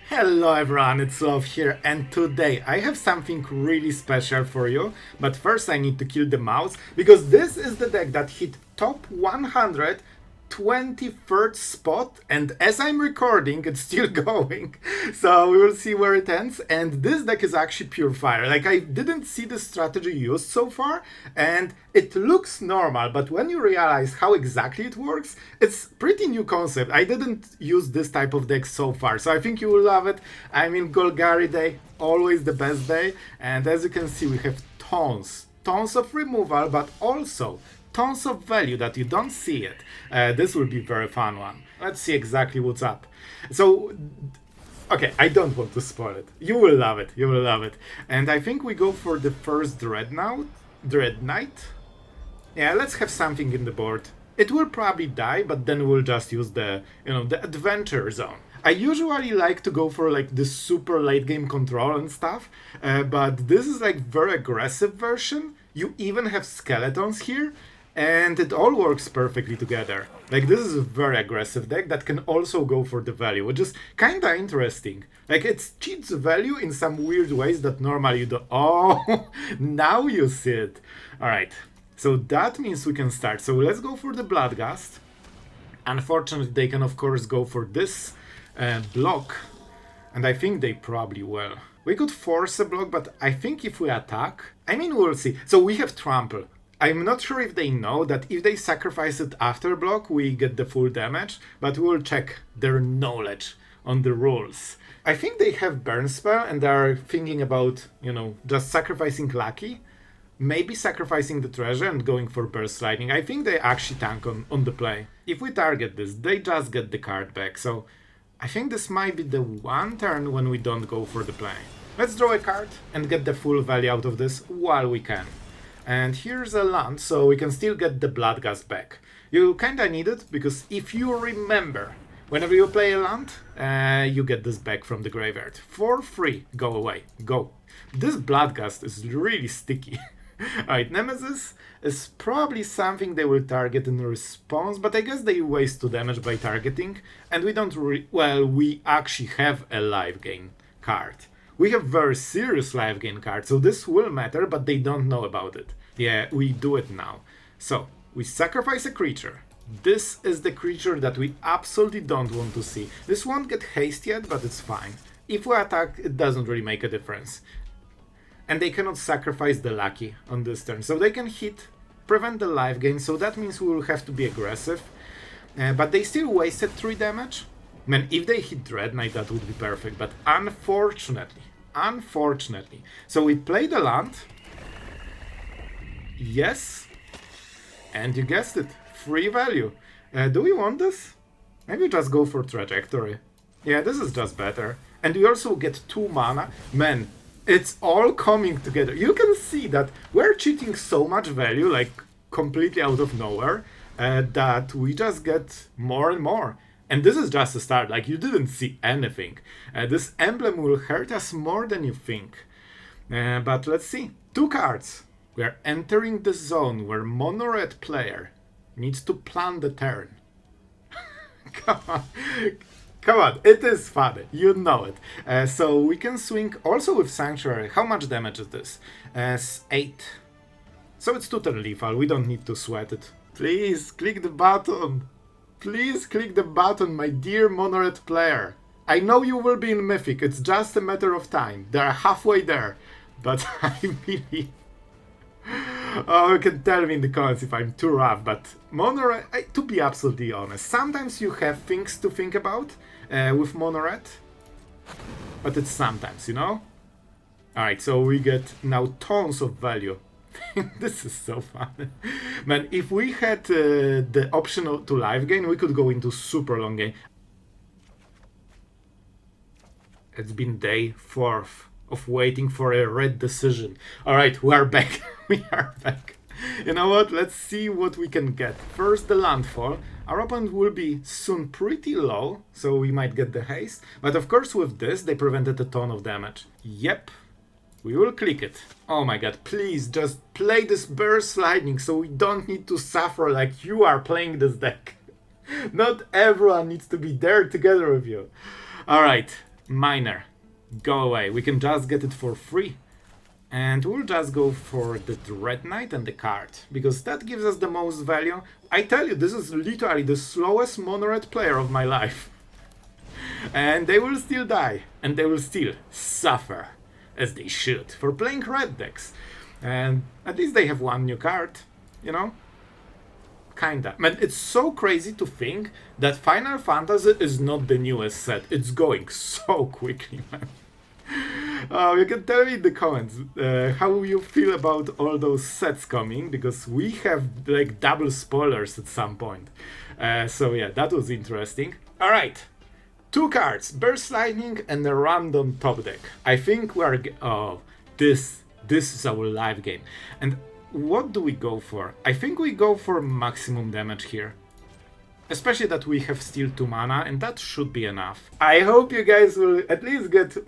Hello everyone, it's Sloth here, and today I have something really special for you. But first I need to kill the mouse, because this is the deck that hit top 100 23rd spot, and as I'm recording it's still going, so we will see where it ends. And this deck is actually pure fire. Like, I didn't see the strategy used so far, and it looks normal, but when you realize how exactly it works, it's pretty new concept. I didn't use this type of deck so far, so I think you will love it. I mean, Golgari day, always the best day, and as you can see we have tons of removal, but also tons of value that you don't see it. This will be a very fun one. Let's see exactly what's up. So, okay, I don't want to spoil it. You will love it. You will love it. And I think we go for the first Dreadknight. Yeah, let's have something in the board. It will probably die, but then we'll just use the adventure zone. I usually like to go for like the super late game control and stuff, but this is like very aggressive version. You even have skeletons here, and it all works perfectly together. Like, this is a very aggressive deck that can also go for the value, which is kinda interesting. Like, it cheats value in some weird ways that normally you don't. Oh, now you see it. Alright, so that means we can start. So let's go for the Bloodghast. Unfortunately, they can of course go for this block, and I think they probably will. We could force a block, but I think if we attack, I mean, we'll see. So we have Trample. I'm not sure if they know that if they sacrifice it after block, we get the full damage, but we'll check their knowledge on the rules. I think they have Burn Spell, and they are thinking about, just sacrificing Lucky, maybe sacrificing the treasure and going for Burst Lightning. I think they actually tank on the play. If we target this, they just get the card back, so I think this might be the one turn when we don't go for the play. Let's draw a card and get the full value out of this while we can. And here's a land, so we can still get the Bloodghast back. You kinda need it, because if you remember, whenever you play a land, you get this back from the graveyard. For free. Go away. Go. This Bloodghast is really sticky. Alright, Nemesis is probably something they will target in response, but I guess they waste 2 damage by targeting, and we don't we actually have a life gain card. We have very serious life gain cards, so this will matter, but they don't know about it. Yeah, we do it now. So, we sacrifice a creature. This is the creature that we absolutely don't want to see. This won't get haste yet, but it's fine. If we attack, it doesn't really make a difference. And they cannot sacrifice the Lucky on this turn, so they can hit, prevent the life gain, so that means we will have to be aggressive. But they still wasted 3 damage. Man, if they hit Dreadknight, that would be perfect, but unfortunately. So we play the land. Yes. And you guessed it, free value. Do we want this? Maybe just go for Trajectory. Yeah, this is just better. And we also get 2 mana. Man, it's all coming together. You can see that we're cheating so much value, like completely out of nowhere, that we just get more and more. And this is just a start, like, you didn't see anything. This emblem will hurt us more than you think. But let's see. 2 cards. We are entering the zone where mono-red player needs to plan the turn. Come on. Come on, it is fun. You know it. So we can swing also with Sanctuary. How much damage is this? 8. So it's total lethal. We don't need to sweat it. Please, click the button. Please click the button, my dear mono-red player. I know you will be in Mythic, it's just a matter of time. They are halfway there. But I really... Oh, you can tell me in the comments if I'm too rough, but mono-red, to be absolutely honest, sometimes you have things to think about with mono-red. But it's sometimes, Alright, so we get now tons of value. This is so fun. Man, if we had the option to life gain, we could go into super long game. It's been day 4th of waiting for a red decision. Alright, we are back. We are back. You know what? Let's see what we can get. First, the landfall. Our opponent will be soon pretty low, so we might get the haste. But of course, with this, they prevented a ton of damage. Yep. We will click it. Oh my god, please just play this Burst Lightning so we don't need to suffer like you are playing this deck. Not everyone needs to be there together with you. Alright, Miner, go away. We can just get it for free. And we'll just go for the Dreadknight and the card, because that gives us the most value. I tell you, this is literally the slowest mono-red player of my life. And they will still die, and they will still suffer, as they should, for playing red decks. And at least they have one new card, you know? Kinda. Man, it's so crazy to think that Final Fantasy is not the newest set. It's going so quickly, man. You can tell me in the comments how you feel about all those sets coming, because we have like double spoilers at some point. So yeah, that was interesting. Alright, 2 cards, Burst Lightning and a random top deck. I think we are... oh, this is our live game. And what do we go for? I think we go for maximum damage here. Especially that we have still 2 mana, and that should be enough. I hope you guys will at least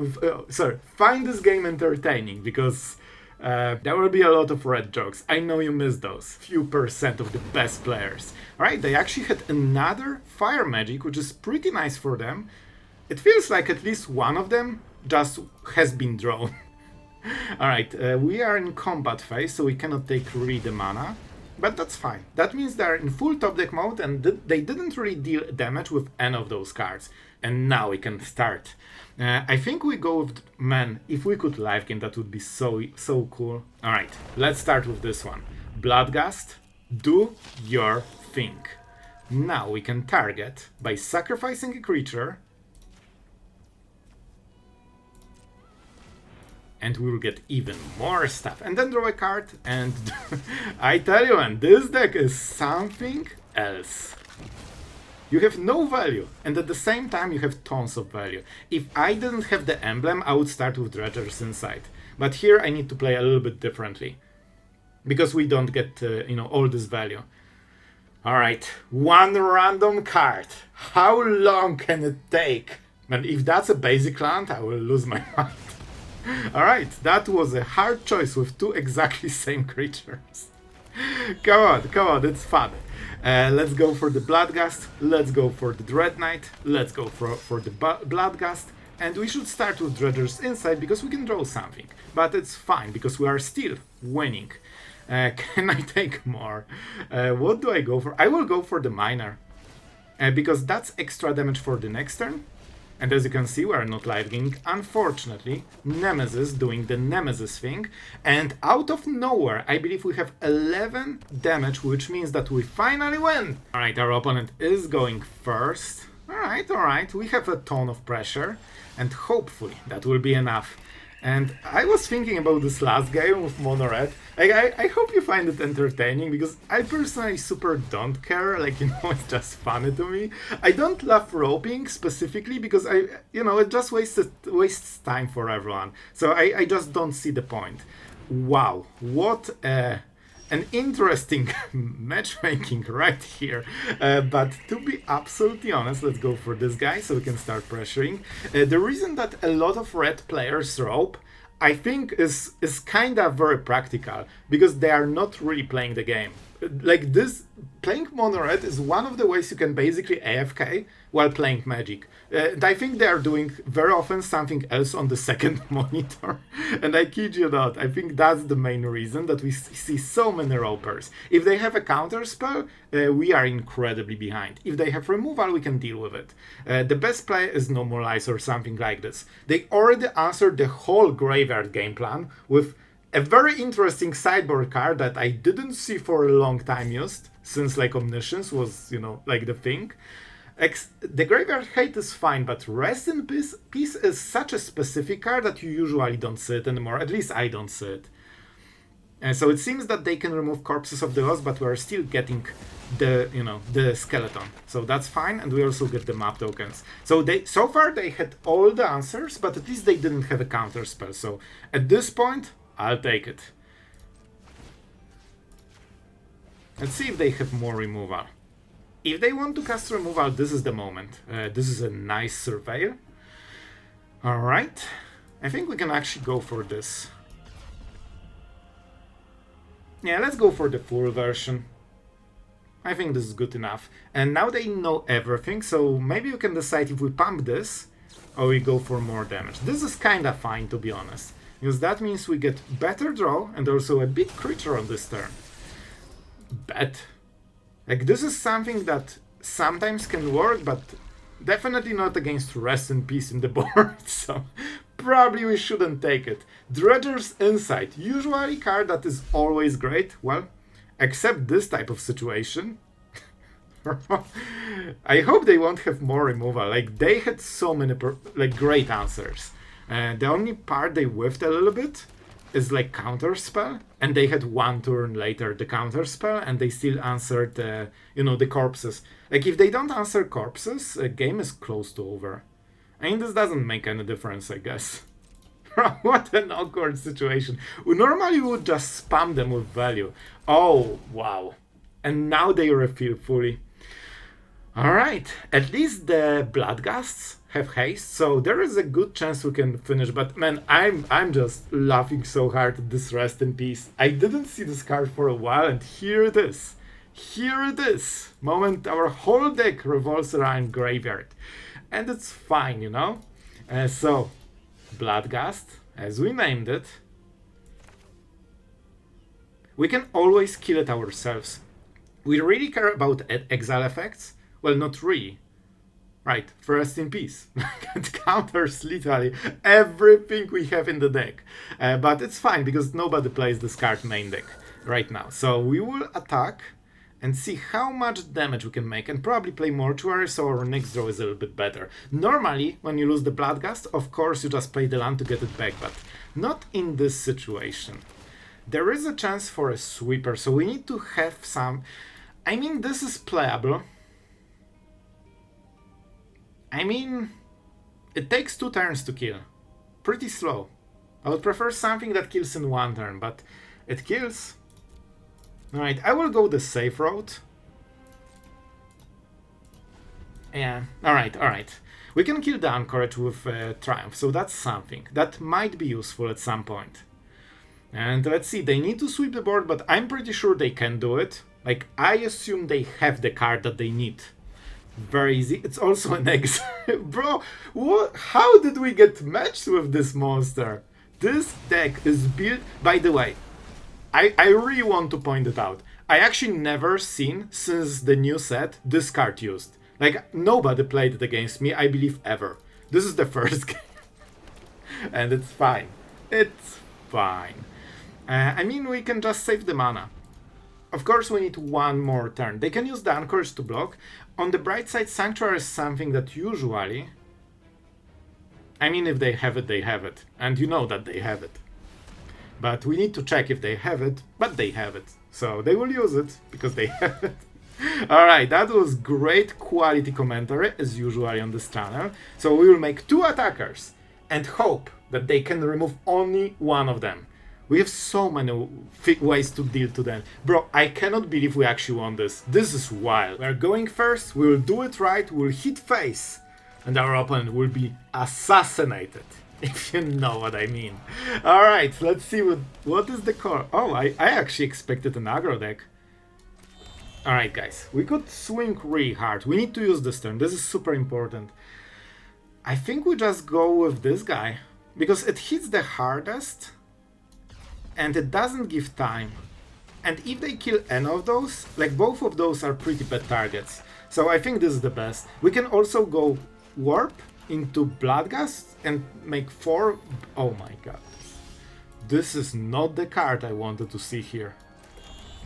find this game entertaining, because there will be a lot of red jokes. I know you missed those. Few percent of the best players. Alright, they actually had another fire magic, which is pretty nice for them. It feels like at least one of them just has been drawn. Alright, we are in combat phase, so we cannot take really the mana. But that's fine. That means they're in full top deck mode, and they didn't really deal damage with any of those cards. And now we can start. I think we go with... man, if we could live game, that would be so cool. Alright, let's start with this one. Bloodghast, do your thing. Now we can target by sacrificing a creature. And we will get even more stuff. And then draw a card, and I tell you, man, this deck is something else. You have no value, and at the same time you have tons of value. If I didn't have the emblem, I would start with Dredgers inside. But here I need to play a little bit differently, because we don't get, all this value. Alright, 1 random card. How long can it take? Man, if that's a basic land, I will lose my mind. Alright, that was a hard choice with 2 exactly same creatures. Come on, it's fun. Let's go for the Bloodghast, let's go for the Dreadknight, let's go for the Bloodghast, and we should start with Dredgers inside, because we can draw something. But it's fine, because we are still winning. Can I take more? What do I go for? I will go for the Miner, because that's extra damage for the next turn. And as you can see, we are not live gaming, unfortunately. Nemesis doing the Nemesis thing. And out of nowhere, I believe we have 11 damage, which means that we finally win. Alright, our opponent is going first. Alright, we have a ton of pressure. And hopefully that will be enough. And I was thinking about this last game with Mono Red. I hope you find it entertaining, because I personally super don't care. It's just funny to me. I don't love roping specifically, because it just wastes time for everyone. So I just don't see the point. Wow, what an interesting matchmaking right here. But to be absolutely honest, let's go for this guy so we can start pressuring. The reason that a lot of red players rope, I think, is kinda very practical, because they are not really playing the game. Like this, playing mono red is one of the ways you can basically AFK while playing Magic. And I think they are doing very often something else on the second monitor. And I kid you not, I think that's the main reason that we see so many ropers. If they have a counter spell, we are incredibly behind. If they have removal, we can deal with it. The best play is Normalize or something like this. They already answered the whole graveyard game plan with a very interesting sideboard card that I didn't see for a long time used, since Omniscience was, the thing. The Graveyard Hate is fine, but Rest in Peace is such a specific card that you usually don't see it anymore. At least I don't see it. And so it seems that they can remove Corpses of the Lost, but we're still getting the skeleton. So that's fine, and we also get the map tokens. So far they had all the answers, but at least they didn't have a counter spell. So at this point, I'll take it. Let's see if they have more removal. If they want to cast removal, this is the moment. This is a nice Surveyor. Alright. I think we can actually go for this. Yeah, let's go for the full version. I think this is good enough. And now they know everything, so maybe you can decide if we pump this, or we go for more damage. This is kinda fine, to be honest, because that means we get better draw and also a big creature on this turn. Bet. Like, this is something that sometimes can work, but definitely not against Rest in Peace in the board, so probably we shouldn't take it. Dredger's Insight, usually a card that is always great, well, except this type of situation. I hope they won't have more removal, like they had so many great answers. The only part they whiffed a little bit is like counterspell, and they had one turn later the counterspell, and they still answered the corpses. Like, if they don't answer corpses, a game is close to over. I mean, this doesn't make any difference, I guess. What an awkward situation. We normally would just spam them with value. Oh, wow. And now they refill fully. Alright, at least the Bloodghasts have haste, so there is a good chance we can finish, but man, I'm just laughing so hard at this Rest in Peace. I didn't see this card for a while, and here it is. Here it is. Moment our whole deck revolves around Graveyard. And it's fine, you know? So, Bloodghast, as we named it. We can always kill it ourselves. We really care about exile effects? Well, not really. Right, Rest in Peace. It counters literally everything we have in the deck. But it's fine, because nobody plays this card main deck right now. So we will attack and see how much damage we can make, and probably play Mortuary so our next draw is a little bit better. Normally, when you lose the Bloodghast, of course you just play the land to get it back, but not in this situation. There is a chance for a sweeper, so we need to have some... I mean, this is playable. I mean, it takes 2 turns to kill. Pretty slow. I would prefer something that kills in 1 turn, but it kills. Alright, I will go the safe route. Yeah, alright. We can kill the Anchorage with Triumph, so that's something. That might be useful at some point. And let's see, they need to sweep the board, but I'm pretty sure they can do it. Like, I assume they have the card that they need. Very easy. It's also an exile. Bro, what? How did we get matched with this monster? This deck is built... By the way, I really want to point it out. I actually never seen, since the new set, this card used. Like, nobody played it against me, I believe, ever. This is the first game. And it's fine. It's fine. I mean, we can just save the mana. Of course, we need 1 more turn. They can use the Anchorage to block. On the bright side, Sanctuary is something that usually... I mean, if they have it, they have it. And you know that they have it. But we need to check if they have it, but they have it. So they will use it, because they have it. Alright, that was great quality commentary, as usually on this channel. So we will make 2 attackers, and hope that they can remove only 1 of them. We have so many ways to deal to them. Bro, I cannot believe we actually won this. This is wild. We're going first, we will do it right, we'll hit face, and our opponent will be assassinated. If you know what I mean. Alright, let's see what is the core. Oh, I actually expected an aggro deck. Alright guys, we could swing really hard. We need to use this turn, this is super important. I think we just go with this guy, because it hits the hardest, and it doesn't give time. And if they kill any of those, like both of those are pretty bad targets. So I think this is the best. We can also go Warp into Bloodghast and make 4... Oh my god. This is not the card I wanted to see here.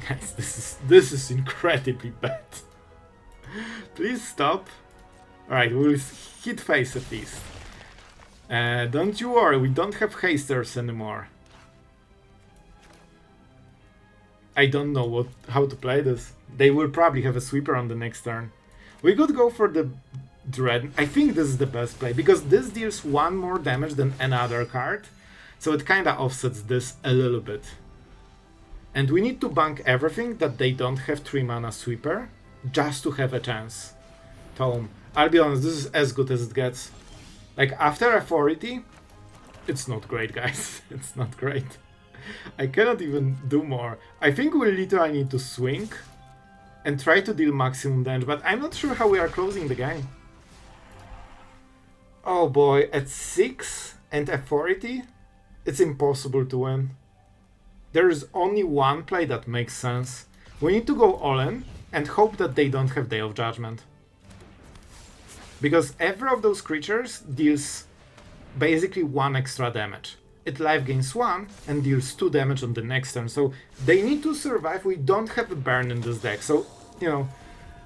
Guys, this is incredibly bad. Please stop. Alright, we'll hit face at least. Don't you worry, we don't have hasters anymore. I don't know how to play this. They will probably have a sweeper on the next turn. We could go for the Dread. I think this is the best play, because this deals 1 more damage than another card. So it kinda offsets this a little bit. And we need to bank everything that they don't have 3 mana sweeper, just to have a chance. Tome. I'll be honest, this is as good as it gets. Like, after Authority, it's not great, guys. It's not great. I cannot even do more. I think we literally need to swing and try to deal maximum damage, but I'm not sure how we are closing the game. Oh boy, at 6 and authority, it's impossible to win. There is only one play that makes sense. We need to go all in and hope that they don't have Day of Judgment. Because every of those creatures deals basically 1 extra damage. It life gains 1 and deals 2 damage on the next turn. So they need to survive. We don't have a burn in this deck. So, you know,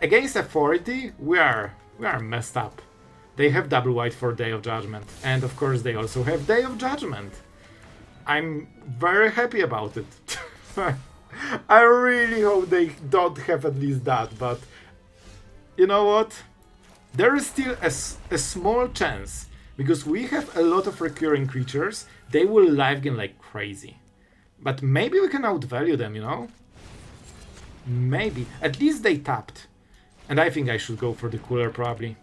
against authority, we are messed up. They have double white for Day of Judgment. And of course they also have Day of Judgment. I'm very happy about it. I really hope they don't have at least that, but you know what? There is still a small chance, because we have a lot of recurring creatures, they will life gain like crazy. But maybe we can outvalue them, you know? Maybe. At least they tapped. And I think I should go for the cooler probably.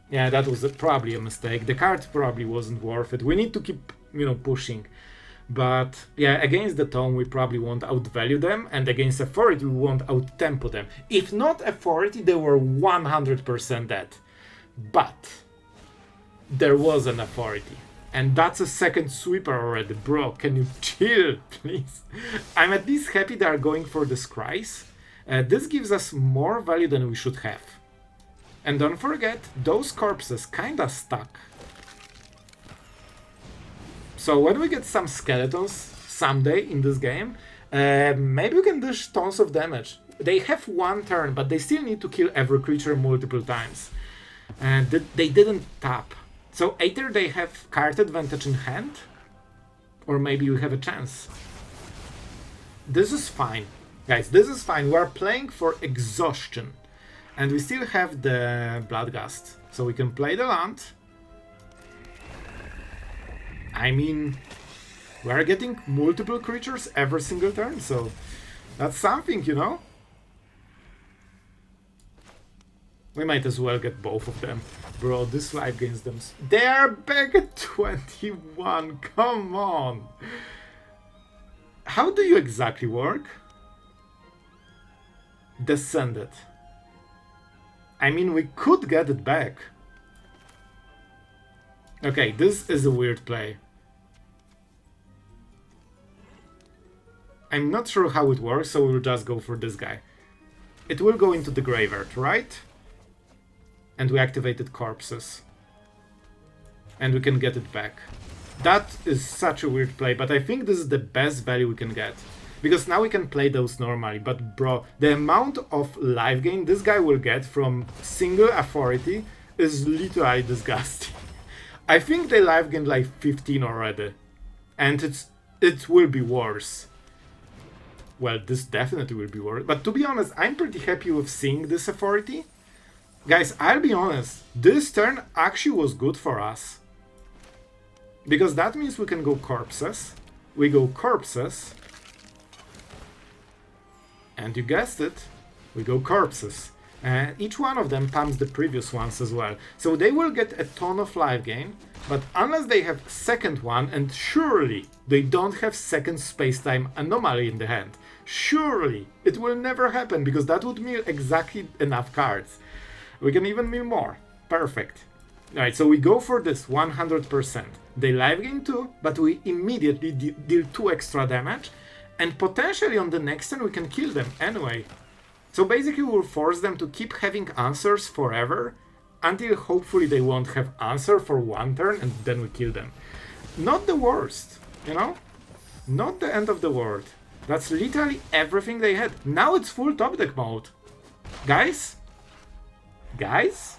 Yeah, that was probably a mistake. The card probably wasn't worth it. We need to keep, you know, pushing. But yeah, against the tone we probably won't outvalue them, and against authority we won't outtempo them. If not authority, they were 100% dead. But there was an authority. And that's a second sweeper already. Bro, can you chill, please? I'm at least happy they are going for the scries. This gives us more value than we should have. And don't forget, those corpses kinda stuck. So when we get some skeletons someday in this game, maybe we can dish tons of damage. They have 1 turn, but they still need to kill every creature multiple times. And they didn't tap. So either they have card advantage in hand, or maybe we have a chance. This is fine. Guys, this is fine. We are playing for exhaustion. And we still have the Bloodghast. So we can play the land. I mean, we are getting multiple creatures every single turn, so that's something, you know? We might as well get both of them. Bro, this life gains them. They are back at 21, come on! How do you exactly work? Descended. I mean, we could get it back. Okay, this is a weird play. I'm not sure how it works, so we'll just go for this guy. It will go into the graveyard, right? And we activated corpses. And we can get it back. That is such a weird play, but I think this is the best value we can get. Because now we can play those normally, but bro, the amount of life gain this guy will get from single authority is literally disgusting. I think they life gained like 15 already. And it will be worse. Well, this definitely will be worse. But to be honest, I'm pretty happy with seeing this authority. Guys, I'll be honest, this turn actually was good for us. Because that means we can go corpses. We go corpses. And you guessed it, we go corpses. And each one of them pumps the previous ones as well. So they will get a ton of life gain, but unless they have second one, and surely they don't have second space-time anomaly in the hand, surely it will never happen, because that would mill exactly enough cards. We can even mill more. Perfect. Alright, so we go for this 100%. They life gain 2, but we immediately deal 2 extra damage, and potentially on the next turn we can kill them anyway. So basically we'll force them to keep having answers forever, until hopefully they won't have answer for 1 turn, and then we kill them. Not the worst, you know? Not the end of the world. That's literally everything they had. Now it's full top deck mode. Guys? Guys?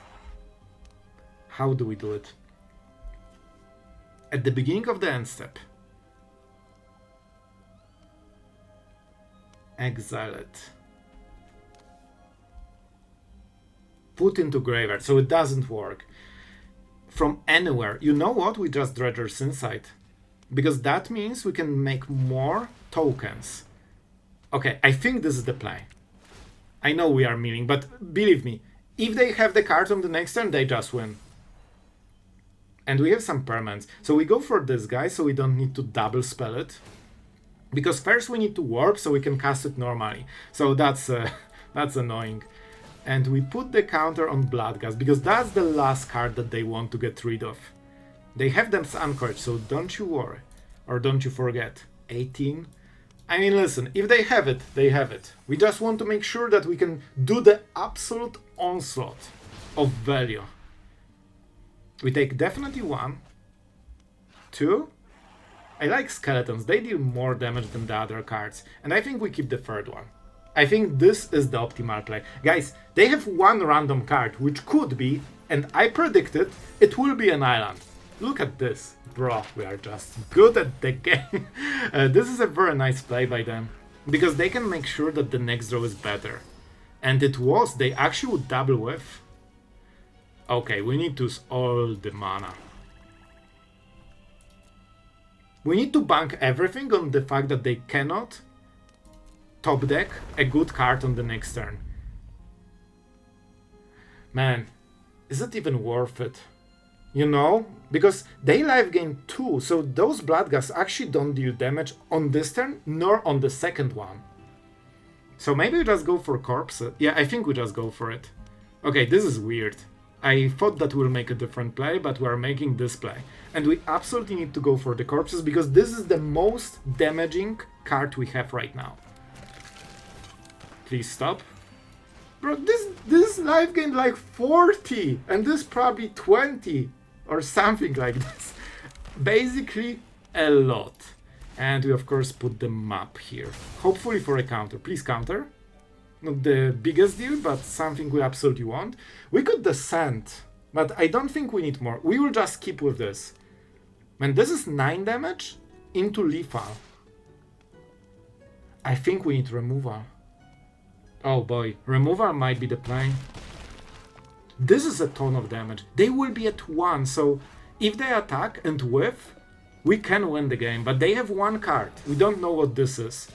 How do we do it? At the beginning of the end step. Exile it. Put into graveyard, so it doesn't work. From anywhere. You know what? We just Dredger's Insight. Because that means we can make more tokens. Okay, I think this is the play. I know we are milling, but believe me, if they have the card on the next turn, they just win. And we have some permanents. So we go for this guy, so we don't need to double spell it. Because first we need to warp, so we can cast it normally. So that's annoying. and we put the counter on Bloodghast, because that's the last card that they want to get rid of. They have them anchored, so don't you worry. Or don't you forget. 18. I mean, listen, if they have it, they have it. We just want to make sure that we can do the absolute onslaught of value. We take definitely 1. 2. I like skeletons. They deal more damage than the other cards. And I think we keep the third one. I think this is the optimal play. Guys, they have one random card, which could be, and I predicted, it will be an island. Look at this. Bro, we are just good at the game. This is a very nice play by them, because they can make sure that the next draw is better. And it was, they actually would double with. Okay, we need to use all the mana. We need to bank everything on the fact that they cannot top deck a good card on the next turn. Man, is it even worth it? You know? Because they life gain 2, so those Bloodghast actually don't deal damage on this turn, nor on the second one. So maybe we just go for corpses. Yeah, I think we just go for it. Okay, this is weird. I thought that we'll make a different play, but we're making this play. And we absolutely need to go for the corpses, because this is the most damaging card we have right now. Please stop. Bro, this life gained like 40, and this probably 20, or something like this. Basically, a lot. And we of course put the map here. Hopefully for a counter. Please counter. Not the biggest deal, but something we absolutely want. We could descend, but I don't think we need more. We will just keep with this. Man, this is 9 damage into lethal. I think we need removal. Oh boy, removal might be the play. This is a ton of damage. They will be at 1, so if they attack and whiff, we can win the game. But they have 1 card. We don't know what this is.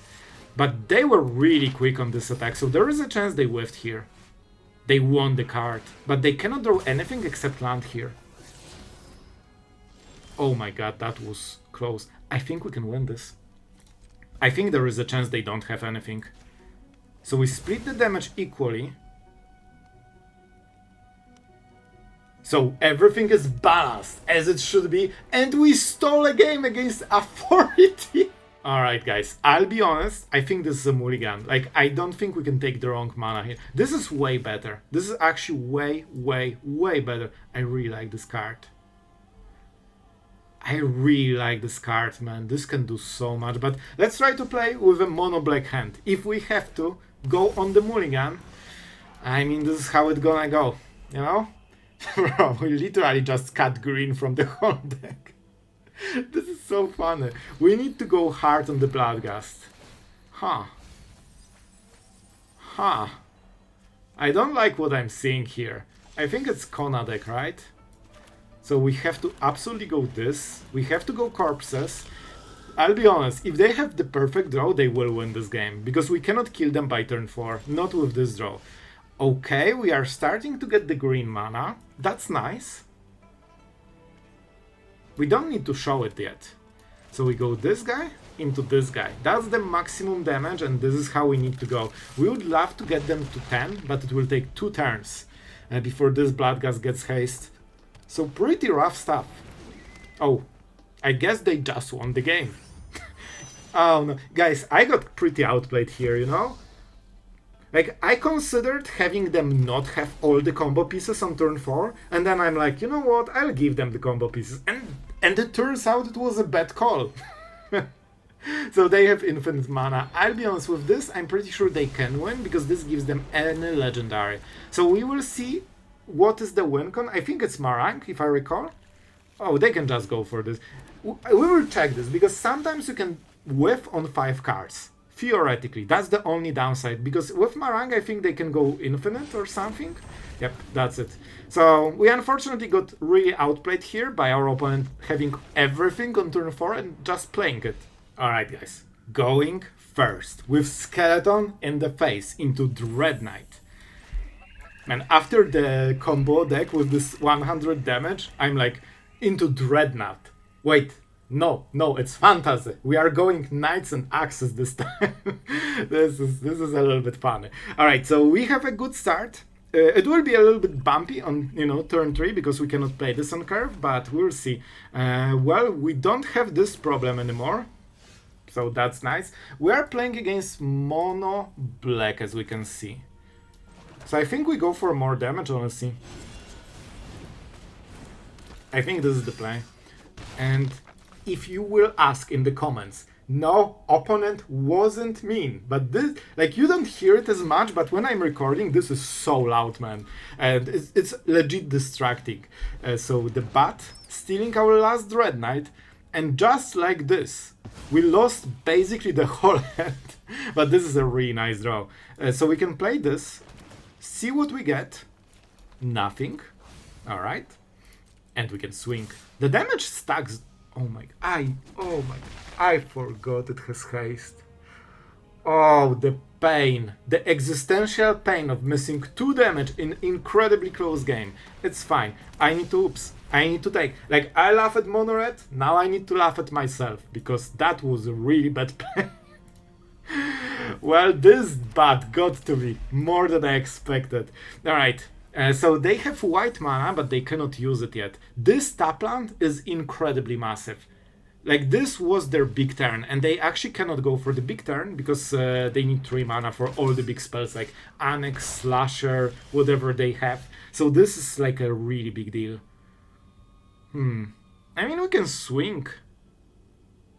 But they were really quick on this attack, so there is a chance they whiffed here. They won the card, but they cannot draw anything except land here. Oh my god, that was close. I think we can win this. I think there is a chance they don't have anything. So we split the damage equally. So everything is balanced, as it should be, and we stole a game against Authority. Alright guys, I'll be honest, I think this is a mulligan. Like, I don't think we can take the wrong mana here. This is way better. This is actually way better. I really like this card. I really like this card, man. This can do so much, but let's try to play with a mono black hand. If we have to go on the mulligan, I mean, this is how it's gonna go, you know? Bro, we literally just cut green from the whole deck. This is so funny. We need to go hard on the Bloodghast. Huh. I don't like what I'm seeing here. I think it's Kona deck, right? So we have to absolutely go this. We have to go corpses. I'll be honest, if they have the perfect draw, they will win this game. Because we cannot kill them by turn 4. Not with this draw. Okay, we are starting to get the green mana. That's nice. We don't need to show it yet. So we go this guy into this guy. That's the maximum damage, and this is how we need to go. We would love to get them to 10, but it will take 2 turns before this Bloodghast gets haste. So pretty rough stuff. Oh, I guess they just won the game. Oh no, guys, I got pretty outplayed here, you know? Like, I considered having them not have all the combo pieces on turn 4, and then I'm like, you know what, I'll give them the combo pieces. And it turns out it was a bad call. So they have infinite mana. I'll be honest with this, I'm pretty sure they can win, because this gives them any legendary. So we will see what is the win con. I think it's Marang, if I recall. Oh, they can just go for this. We will check this, because sometimes you can whiff on 5 cards. Theoretically, that's the only downside, because with Marang I think they can go infinite or something. Yep, that's it. So we unfortunately got really outplayed here by our opponent having everything on turn 4 and just playing it. Alright guys, going first with Skeleton in the face into Dreadknight. And after the combo deck with this 100 damage, I'm like, into Dreadnought. Wait. No, it's fantasy. We are going knights and axes this time. This is a little bit funny. All right, so we have a good start. it will be a little bit bumpy on, you know, turn 3 because we cannot play this on curve, but we'll see. Well, we don't have this problem anymore, so that's nice. We are playing against mono black, as we can see. So I think we go for more damage, honestly. I think this is the play. And if you will ask in the comments, no, opponent wasn't mean, but this, like, you don't hear it as much, but when I'm recording, this is so loud, man, and it's legit distracting. So the bat stealing our last Dreadknight, and just like this, we lost basically the whole hand, but this is a really nice draw. So we can play this, see what we get, nothing, alright, and we can swing. The damage stacks. Oh my, I forgot it has haste. Oh, the pain, the existential pain of missing 2 damage in incredibly close game. It's fine. I need to take. Like, I laugh at Mono Red, now I need to laugh at myself, because that was a really bad play. Well, this bat got to me more than I expected. Alright. So they have white mana, but they cannot use it yet. This tap land is incredibly massive. Like, this was their big turn, and they actually cannot go for the big turn because they need 3 mana for all the big spells like Annex, Slasher, whatever they have. So this is like a really big deal. I mean, we can swing.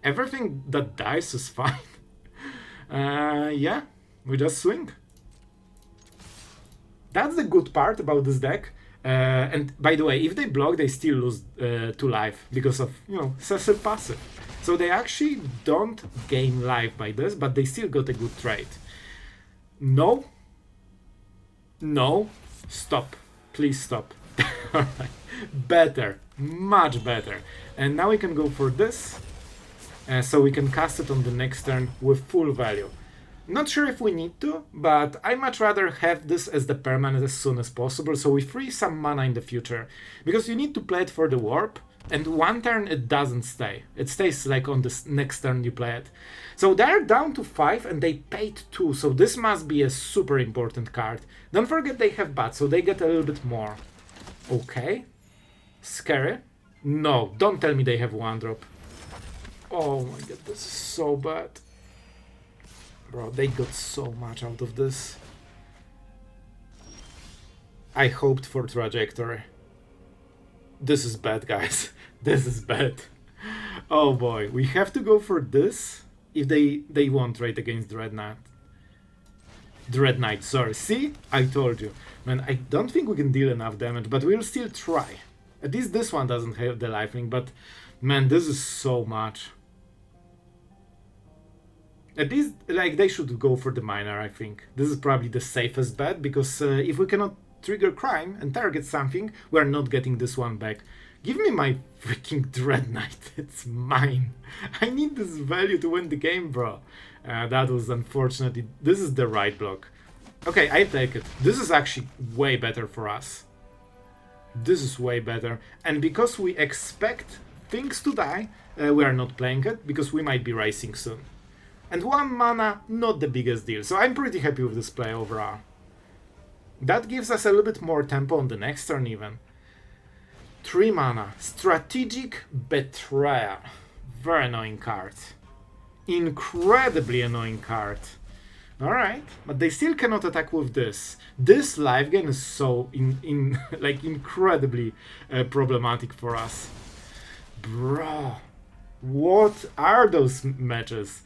Everything that dies is fine. Yeah, we just swing. That's the good part about this deck. And by the way, if they block, they still lose 2 life because of, you know, Cecil passive. So they actually don't gain life by this, but they still got a good trade. No. No. Stop. Please stop. Alright. Better. Much better. And now we can go for this. So we can cast it on the next turn with full value. Not sure if we need to, but I much rather have this as the permanent as soon as possible, so we free some mana in the future. Because you need to play it for the warp, and 1 turn it doesn't stay. It stays like on the next turn you play it. So they're down to 5 and they paid 2, so this must be a super important card. Don't forget they have bats, so they get a little bit more. Okay. Scary. No, don't tell me they have 1-drop. Oh my god, this is so bad. Bro, they got so much out of this. I hoped for trajectory. This is bad, guys. This is bad. Oh boy, we have to go for this if they won't trade against Dreadknight. Dreadknight, sorry. See? I told you. Man, I don't think we can deal enough damage, but we'll still try. At least this one doesn't have the lifelink, but man, this is so much. At least, like, they should go for the miner, I think. This is probably the safest bet, because if we cannot trigger crime and target something, we're not getting this one back. Give me my freaking Dreadknight. It's mine. I need this value to win the game, bro. That was unfortunately... This is the right block. Okay, I take it. This is actually way better for us. This is way better. And because we expect things to die, we are not playing it, because we might be rising soon. And 1 mana, not the biggest deal, so I'm pretty happy with this play overall. That gives us a little bit more tempo on the next turn even. 3 mana, Strategic Betrayal. Very annoying card. Incredibly annoying card. Alright, but they still cannot attack with this. This life gain is so like incredibly problematic for us. Bro, what are those matches?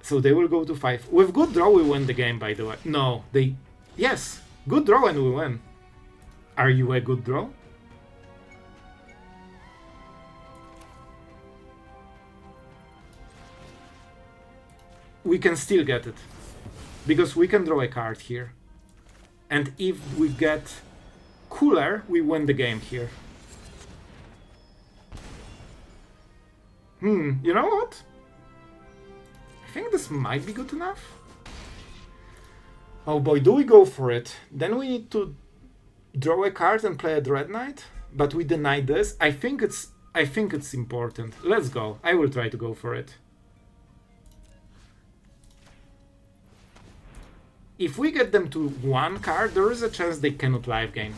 So they will go to 5. With good draw we win the game, by the way. No, they... Yes, good draw and we win. Are you a good draw? We can still get it. Because we can draw a card here. And if we get Cooler, we win the game here. You know what? I think this might be good enough. Oh boy, do we go for it? Then we need to draw a card and play a Dreadknight, but we deny this. I think it's important. Let's go. I will try to go for it. If we get them to 1 card, there is a chance they cannot live gain.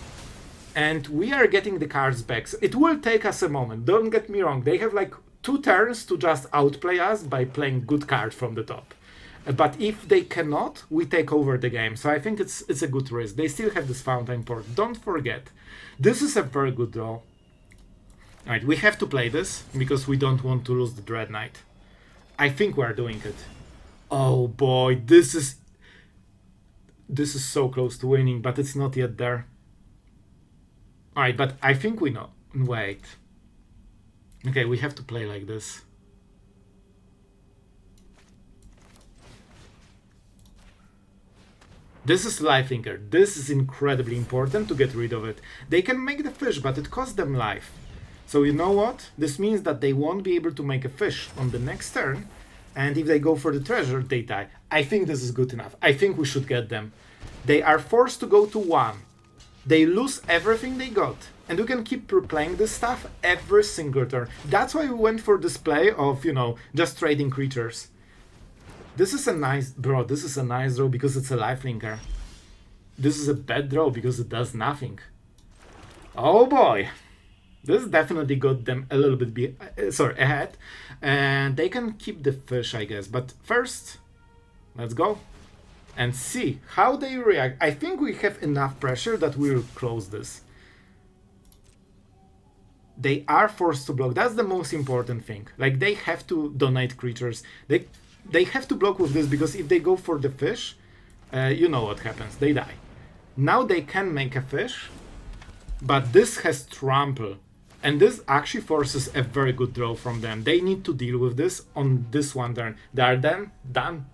And we are getting the cards back. So it will take us a moment, don't get me wrong. They have like 2 turns to just outplay us by playing good cards from the top. But if they cannot, we take over the game. So I think it's a good risk. They still have this Fountain Port. Don't forget, this is a very good draw. Alright, we have to play this because we don't want to lose the Dreadknight. I think we're doing it. Oh boy, this is so close to winning, but it's not yet there. Alright, but I think we know. Wait. Okay, we have to play like this. This is Lifelinker. This is incredibly important to get rid of it. They can make the fish, but it costs them life. So you know what? This means that they won't be able to make a fish on the next turn. And if they go for the treasure, they die. I think this is good enough. I think we should get them. They are forced to go to 1. They lose everything they got. And we can keep replaying this stuff every single turn. That's why we went for this play of, you know, just trading creatures. This is a nice... Bro, this is a nice draw because it's a lifelinker. This is a bad draw because it does nothing. Oh boy. This definitely got them a little bit ahead. And they can keep the fish, I guess. But first, let's go and see how they react. I think we have enough pressure that we'll close this. They are forced to block. That's the most important thing. Like, they have to donate creatures. They have to block with this because if they go for the fish, you know what happens. They die. Now they can make a fish, but this has trample. And this actually forces a very good draw from them. They need to deal with this on this one turn. They are then done.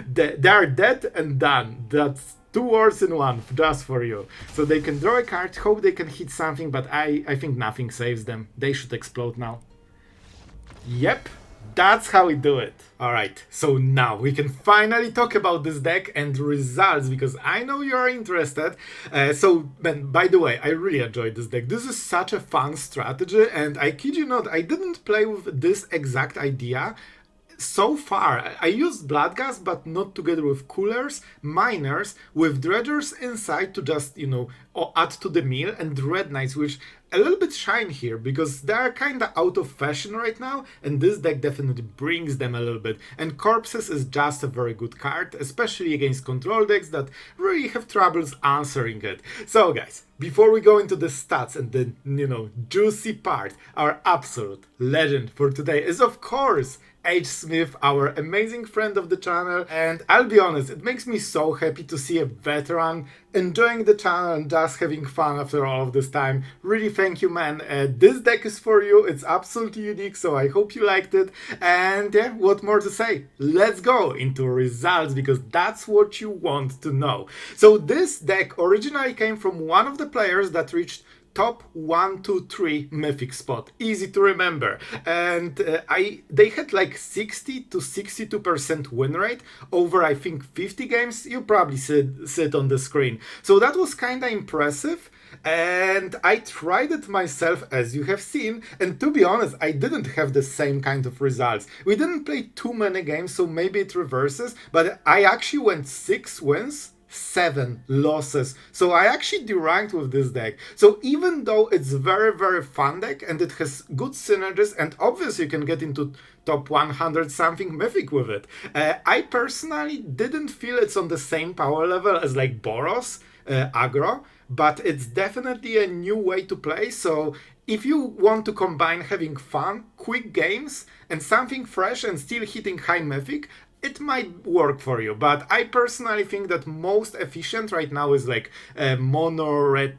They are dead and done. That's 2 words in one, just for you. So they can draw a card, hope they can hit something, but I think nothing saves them. They should explode now. Yep. That's how we do it. Alright, so now we can finally talk about this deck and results, because I know you're interested. By the way, I really enjoyed this deck. This is such a fun strategy, and I kid you not, I didn't play with this exact idea so far. I used Bloodghast, but not together with Coolers, Miners, with Dredgers inside to just, you know, add to the meal, and Dreadknights, which a little bit shine here because they are kind of out of fashion right now, and this deck definitely brings them a little bit. And Corpses is just a very good card, especially against control decks that really have troubles answering it. So guys, before we go into the stats and the, you know, juicy part, our absolute legend for today is of course H. Smith, our amazing friend of the channel, and I'll be honest, it makes me so happy to see a veteran enjoying the channel and just having fun after all of this time. Really thank you, man. This deck is for you. It's absolutely unique, so I hope you liked it. And yeah, what more to say? Let's go into results, because that's what you want to know. So this deck originally came from one of the players that reached top 1, 2, 3 Mythic spot, easy to remember, and they had like 60 to 62% win rate over I think 50 games. You probably see it on the screen, so that was kind of impressive. And I tried it myself, as you have seen, and to be honest, I didn't have the same kind of results. We didn't play too many games, so maybe it reverses, but I actually went 6 wins, 7 losses. So I actually deranked with this deck. So even though it's very fun deck and it has good synergies, and obviously you can get into top 100 something Mythic with it, I personally didn't feel it's on the same power level as like Boros aggro, but it's definitely a new way to play. So if you want to combine having fun, quick games, and something fresh and still hitting high Mythic, it might work for you. But I personally think that most efficient right now is like Boros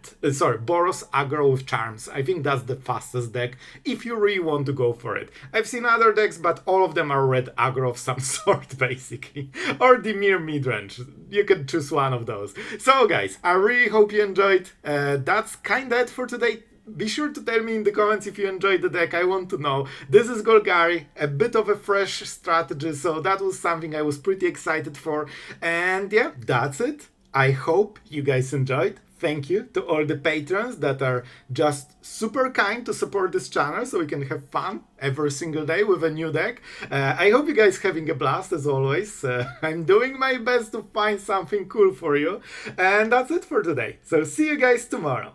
aggro with charms. I think that's the fastest deck if you really want to go for it. I've seen other decks, but all of them are red aggro of some sort basically, or Dimir midrange. You can choose one of those. So guys, I really hope you enjoyed. That's kinda it for today. Be sure to tell me in the comments if you enjoyed the deck. I want to know. This is Golgari, a bit of a fresh strategy, so that was something I was pretty excited for. And yeah, that's it. I hope you guys enjoyed. thank you to all the patrons that are just super kind to support this channel so we can have fun every single day with a new deck. I hope you guys having a blast as always. I'm doing my best to find something cool for you. And that's it for today. So see you guys tomorrow.